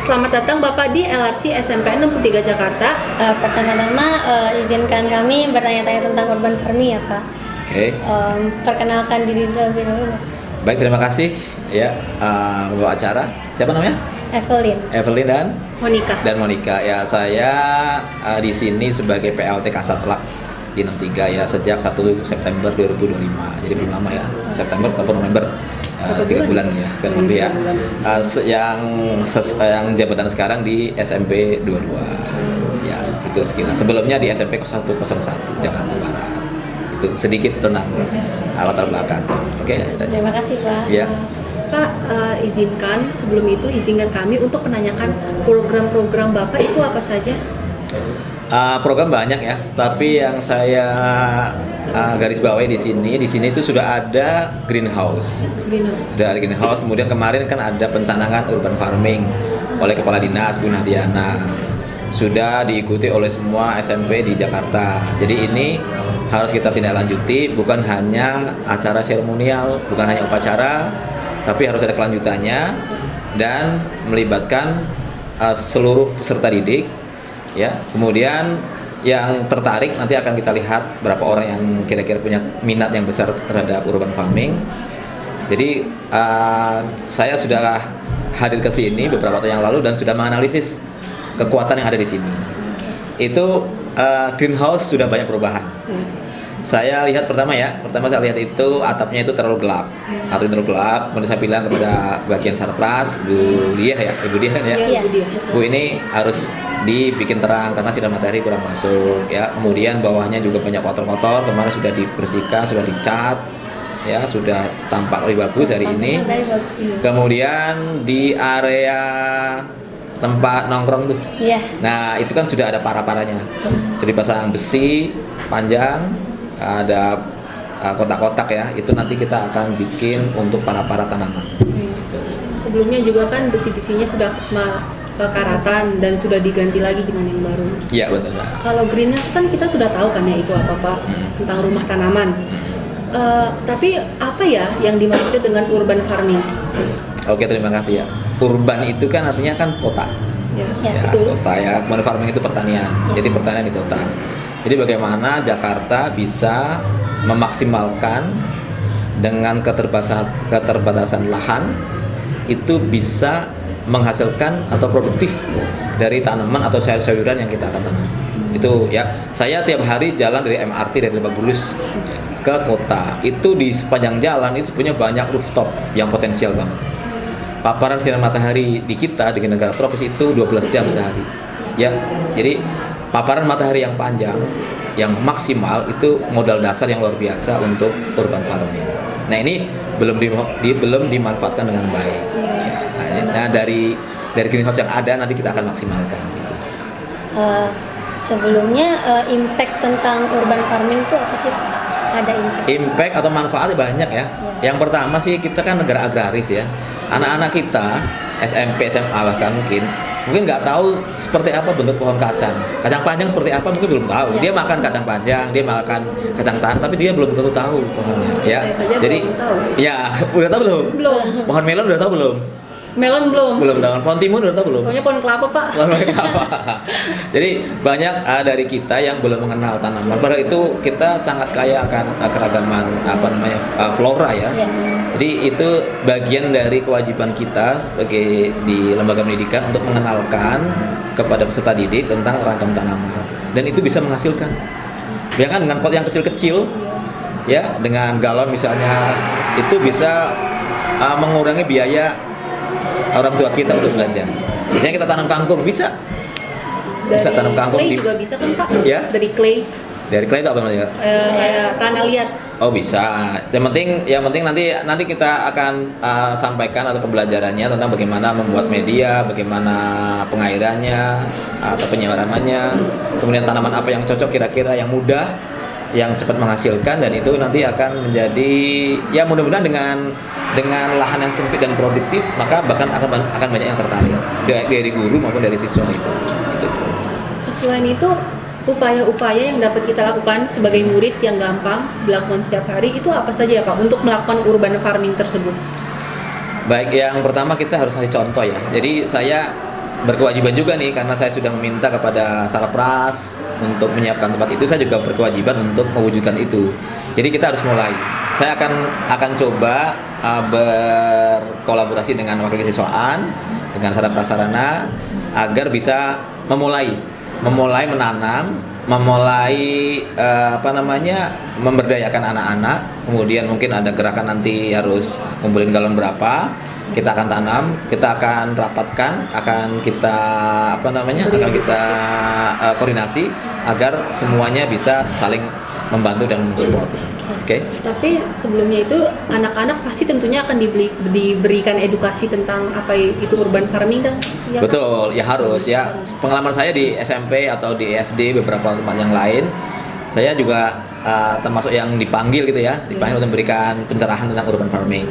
Selamat datang Bapak di LRC SMP 63 Jakarta. Pertama-tama izinkan kami bertanya-tanya tentang urban farming ya Pak. Oke. Perkenalkan diri terlebih dahulu. Baik, terima kasih ya pembawa acara. Siapa namanya? Evelyn dan Monica. Ya, saya di sini sebagai PLT Kasat Lab di 63 ya sejak 1 September 2025. Jadi belum lama ya. September atau November. 3 bulan ya, kurang lebih ya. Yang jabatan sekarang di SMP 22. Ya, itu sekilas. Sebelumnya di SMP 101 Jakarta Barat. Itu sedikit tentang latar belakang. Oke. Terima kasih Pak. Ya. Pak, izinkan kami untuk menanyakan program-program Bapak itu apa saja? Program banyak ya, tapi yang saya garis bawahi di sini itu sudah ada greenhouse. Dari greenhouse, kemudian kemarin kan ada pencanangan urban farming oleh Kepala Dinas Bu Nahdiana. Sudah diikuti oleh semua SMP di Jakarta. Jadi ini harus kita tindak lanjuti, bukan hanya acara seremonial, bukan hanya upacara, tapi harus ada kelanjutannya dan melibatkan seluruh peserta didik. Ya, kemudian yang tertarik nanti akan kita lihat berapa orang yang kira-kira punya minat yang besar terhadap urban farming. Jadi saya sudah hadir ke sini beberapa tahun yang lalu dan sudah menganalisis kekuatan yang ada di sini. Itu greenhouse sudah banyak perubahan. Saya lihat pertama saya lihat itu atapnya itu terlalu gelap. Kemudian saya bilang kepada bagian sarpras, Ibu Diah kan ya. Iya. Bu, ini harus dibikin terang karena sinar matahari kurang masuk ya. Kemudian bawahnya juga banyak kotor-kotor, kemarin sudah dibersihkan, sudah dicat ya, sudah tampak lebih bagus hari ini. Kemudian di area tempat nongkrong tuh. Iya. Nah, itu kan sudah ada para-paranya. Sudah dipasang besi panjang, ada kotak-kotak ya. Itu nanti kita akan bikin untuk para-para tanaman. Sebelumnya juga kan besi-besinya sudah karatan dan sudah diganti lagi dengan yang baru. Iya, betul. Kalau greenhouse kan kita sudah tahu kan ya itu apa Pak, tentang rumah tanaman. Tapi apa ya yang dimaksud dengan urban farming? Oke, terima kasih ya. Urban itu kan artinya kan kota. Ya, Betul. Kota ya. Urban farming itu pertanian. Jadi pertanian di kota. Jadi bagaimana Jakarta bisa memaksimalkan dengan keterbatasan lahan itu bisa menghasilkan atau produktif dari tanaman atau sayur-sayuran yang kita akan tanam. Itu ya. Saya tiap hari jalan dari MRT dari Lebak Bulus ke kota. Itu di sepanjang jalan itu punya banyak rooftop yang potensial banget. Paparan sinar matahari di kita di negara tropis itu 12 jam sehari. Ya. Jadi paparan matahari yang panjang, yang maksimal itu modal dasar yang luar biasa untuk urban farming. Nah, ini belum dimanfaatkan dengan baik. Nah, dari greenhouse yang ada nanti kita akan maksimalkan. Sebelumnya impact tentang urban farming itu apa sih Pak? Ada impact atau manfaatnya banyak ya. Yang pertama sih kita kan negara agraris ya. Anak-anak kita SMP, SMA bahkan mungkin nggak tahu seperti apa bentuk pohon kacang panjang seperti apa mungkin belum tahu. Dia makan kacang panjang, dia makan kacang tanah, tapi dia belum tentu tahu pohonnya ya. Jadi ya udah tahu belum? Pohon melon udah tahu belum? Melon belum Tahu. Pohon timun udah tahu belum? Pokoknya pohon kelapa Pak. Jadi banyak dari kita yang belum mengenal tanaman. Padahal itu kita sangat kaya akan keragaman flora ya. Jadi itu bagian dari kewajiban kita sebagai di lembaga pendidikan untuk mengenalkan kepada peserta didik tentang ragam tanaman. Dan itu bisa menghasilkan. Bayangkan dengan pot yang kecil-kecil ya, dengan galon misalnya, itu bisa mengurangi biaya orang tua kita untuk belanja. Misalnya kita tanam kangkung bisa tanam kangkung clay juga bisa kan Pak? Ya? Dari clay itu apa namanya? Kayak tanah liat. Oh, bisa. Yang penting nanti kita akan sampaikan atau pembelajarannya tentang bagaimana membuat media, bagaimana pengairannya atau penyiramannya, kemudian tanaman apa yang cocok kira-kira yang mudah, yang cepat menghasilkan, dan itu nanti akan menjadi ya mudah-mudahan dengan lahan yang sempit dan produktif, maka bahkan akan banyak yang tertarik dari guru maupun dari siswa itu. Selain itu, upaya-upaya yang dapat kita lakukan sebagai murid yang gampang dilakukan setiap hari itu apa saja ya Pak untuk melakukan urban farming tersebut? Baik, yang pertama kita harus kasih contoh ya. Jadi saya berkewajiban juga nih, karena saya sudah meminta kepada Sarapras untuk menyiapkan tempat itu, saya juga berkewajiban untuk mewujudkan itu. Jadi kita harus mulai. Saya akan coba berkolaborasi dengan wakil kesiswaan, dengan sarana prasarana agar bisa memulai menanam, memberdayakan anak-anak. Kemudian mungkin ada gerakan nanti harus kumpulin galon berapa, kita akan tanam, kita akan rapatkan, akan kita koordinasi agar semuanya bisa saling membantu dan mensupport. Oke. Tapi sebelumnya itu anak-anak pasti tentunya akan diberikan edukasi tentang apa itu urban farming kan? Ya, betul, ya harus ya. Pengalaman saya di SMP atau di SD beberapa tempat yang lain, saya juga termasuk yang dipanggil gitu ya, dipanggil untuk memberikan pencerahan tentang urban farming.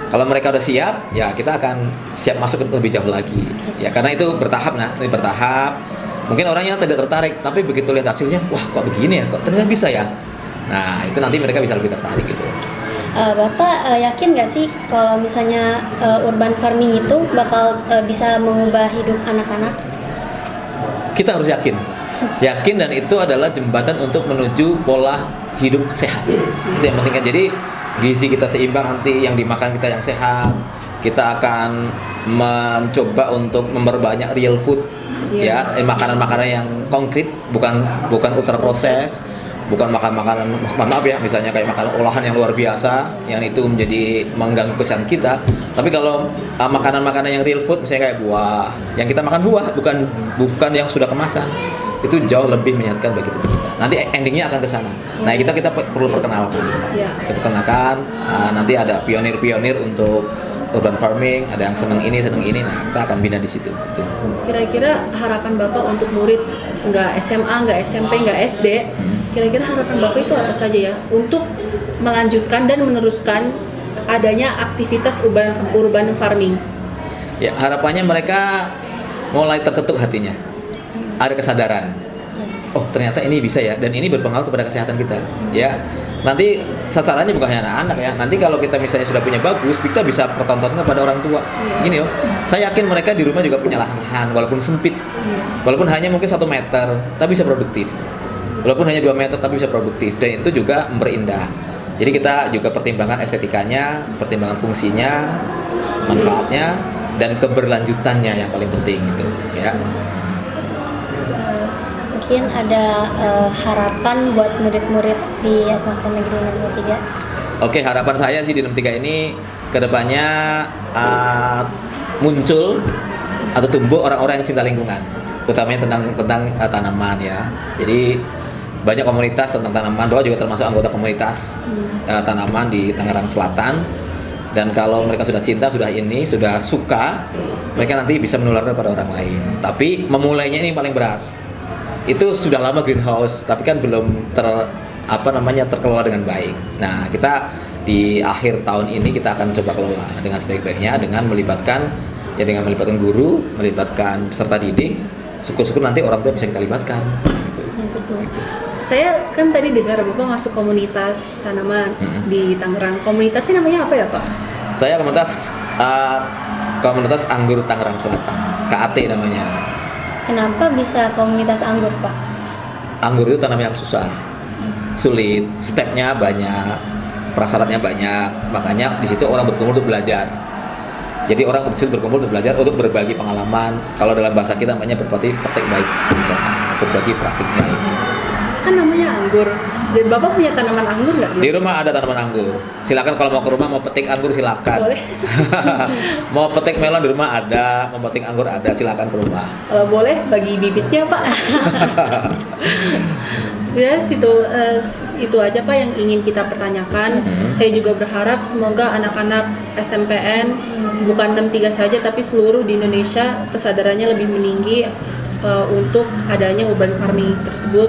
Kalau mereka udah siap, ya kita akan siap masuk lebih jauh lagi. Ya karena itu bertahap, ini bertahap. Mungkin orangnya tidak tertarik, tapi begitu lihat hasilnya, wah kok begini ya, kok ternyata bisa ya. Nah itu nanti mereka bisa lebih tertarik gitu. Bapak yakin nggak sih kalau misalnya urban farming itu bakal bisa mengubah hidup anak-anak? Kita harus yakin, dan itu adalah jembatan untuk menuju pola hidup sehat. Itu yang penting kan. Jadi gizi kita seimbang, nanti yang dimakan kita yang sehat. Kita akan mencoba untuk memperbanyak real food, ya, makanan-makanan yang konkret, bukan ultra proses, bukan makanan maaf ya, misalnya kayak makanan olahan yang luar biasa, yang itu menjadi mengganggu kesehatan kita. Tapi kalau makanan-makanan yang real food, misalnya kayak buah, yang kita makan buah, bukan yang sudah kemasan, itu jauh lebih menyehatkan bagi tubuh kita. Nanti endingnya akan ke sana. Nah kita perlu perkenalkan. Kita perkenalkan. Nanti ada pionir-pionir untuk urban farming, ada yang senang ini. Nah kita akan bina di situ. Gitu. Kira-kira harapan Bapak untuk murid nggak SMA, nggak SMP, nggak SD, kira-kira harapan Bapak itu apa saja ya untuk melanjutkan dan meneruskan adanya aktivitas urban farming? Ya harapannya mereka mulai terketuk hatinya, ada kesadaran. Oh ternyata ini bisa ya, dan ini berpengaruh kepada kesehatan kita. Ya nanti sasarannya bukan hanya anak-anak ya. Nanti kalau kita misalnya sudah punya bagus, kita bisa pertontonkan kepada orang tua. Gini loh, saya yakin mereka di rumah juga punya lahan-lahan, walaupun sempit, walaupun hanya mungkin 1 meter, tapi bisa produktif. Walaupun hanya 2 meter, tapi bisa produktif. Dan itu juga memperindah. Jadi kita juga pertimbangkan estetikanya, pertimbangan fungsinya, manfaatnya, dan keberlanjutannya yang paling penting gitu. Ya. Mungkin ada harapan buat murid-murid di SMP Negeri 63? Oke, harapan saya sih di 63 ini kedepannya muncul atau tumbuh orang-orang yang cinta lingkungan, utamanya tentang tanaman ya. Jadi banyak komunitas tentang tanaman, bahwa juga termasuk anggota komunitas tanaman di Tangerang Selatan. Dan kalau mereka sudah cinta, sudah suka, mereka nanti bisa menularkan pada orang lain. Tapi memulainya ini paling berat. Itu sudah lama greenhouse, tapi kan belum terkelola dengan baik. Nah, kita di akhir tahun ini kita akan coba kelola dengan sebaik-baiknya dengan melibatkan guru, melibatkan peserta didik. Syukur-syukur nanti orang tua bisa kita libatkan. Betul. Saya kan tadi dengar Bapak masuk komunitas tanaman di Tangerang. Komunitasnya namanya apa ya Pak? Saya komunitas Anggur Tangerang Selatan, KAT namanya. Kenapa bisa komunitas anggur, Pak? Anggur itu tanaman yang susah, sulit, stepnya banyak, prasyaratnya banyak, makanya di situ orang berkumpul untuk belajar. Jadi orang di situ berkumpul untuk belajar, untuk berbagi pengalaman. Kalau dalam bahasa kita namanya berbagi praktik baik. Kan namanya anggur. Dan Bapak punya tanaman anggur nggak? Di rumah ada tanaman anggur. Silakan kalau mau ke rumah mau petik anggur silakan. Boleh. Mau petik melon di rumah ada, mau petik anggur ada, silakan ke rumah. Kalau boleh bagi bibitnya Pak. Sudah itu aja Pak yang ingin kita pertanyakan. Saya juga berharap semoga anak-anak SMPN bukan 63 saja tapi seluruh di Indonesia kesadarannya lebih meninggi untuk adanya urban farming tersebut.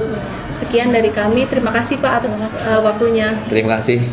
Sekian dari kami, terima kasih Pak atas waktunya. Terima kasih.